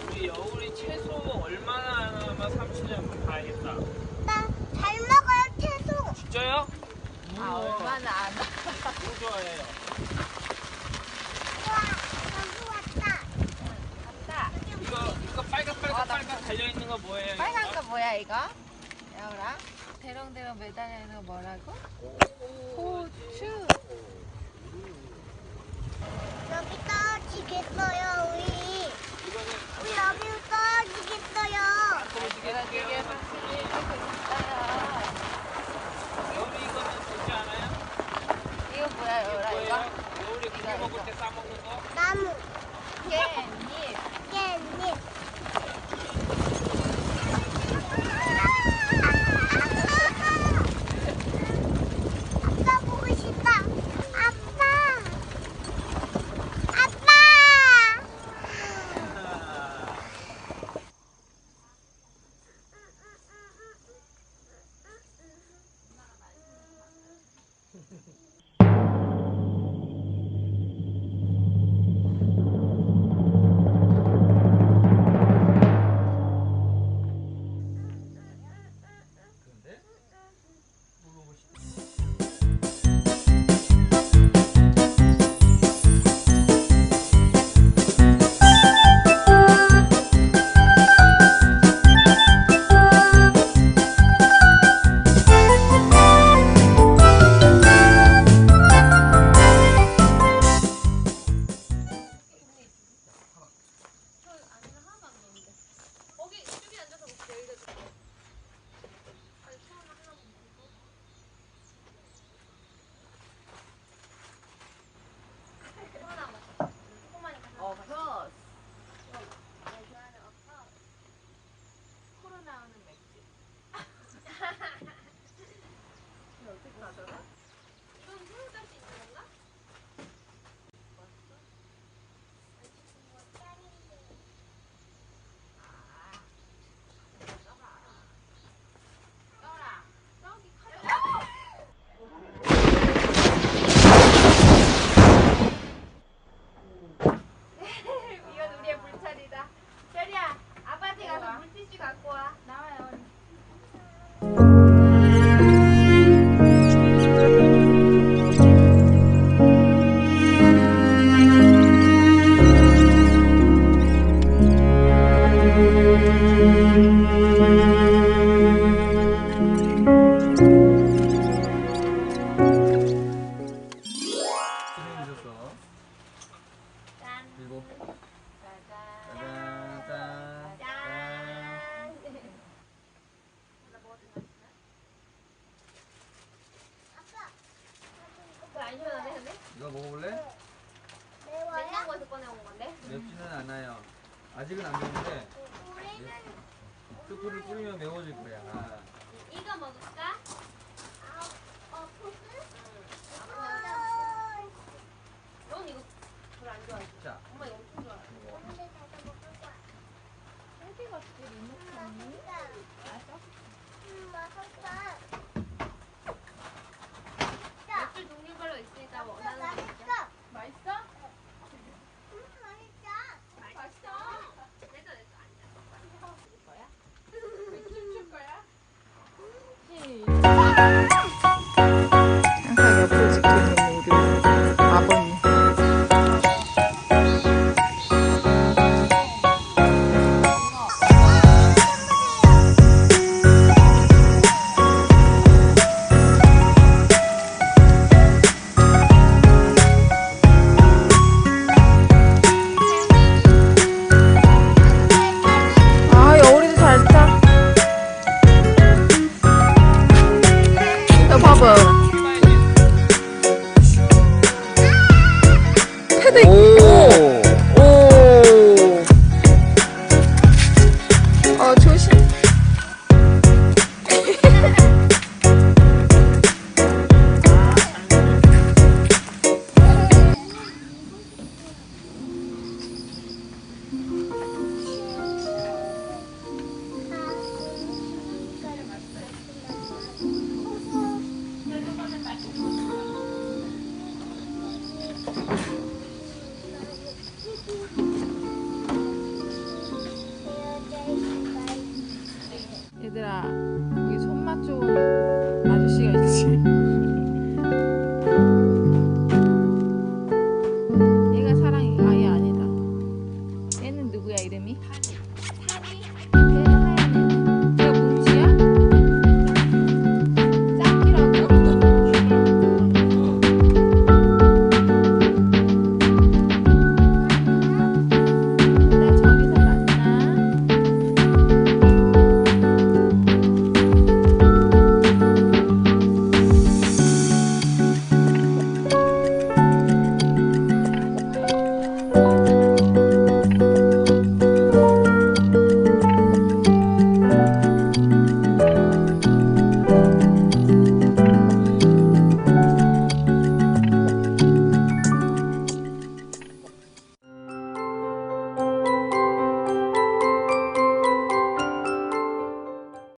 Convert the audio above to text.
우리 여울이 채소 얼마나 하나만 30년 봐야겠다. 나 잘 먹어요, 채소. 진짜요? 얼마나 안 너무 좋아해요. 우와, 여기 왔다. 왔다. 이거 빨간 달려있는 거 뭐예요? 빨간 이거? 거 뭐야 이거? 여우랑 대롱대롱 매달려 있는 거 뭐라고? 고추. 여기 떨어지겠어요, 우리. 이거는 우리 여기 떨어지겠어요. 내가 되게 박수를 해주고 있어요. 여울이 이거는 좋지 않아요? 이거 뭐야 여우랑 이거? 여울이 고기 먹을 때 싸먹는 거? 나무, 깻잎. 깻잎. 아빠 보고 싶다. 아빠. 아빠. 이거 먹어볼래? 매워요? 꺼내온 건데? 맵지는 않아요. 아직은 안 매운데 우리는 스프를 뿌리면 매워질 거야. 이거 먹을까? 넌 이거 별로 안 좋아해. 자, 엄마 이거 엄청 좋아해. 맛있다. 맥주 종류별로 있으니까 원하는 거 있어. 맛있어? 맛있어? 맛있어. 됐어 됐어 앉아. 거야? 춤출 거야? 항상 옆을 지키는 우리 아버님. 아, 여울이도 잘 타. 야, 봐봐. 패드 있고. 오. 조심. 가시가 있지.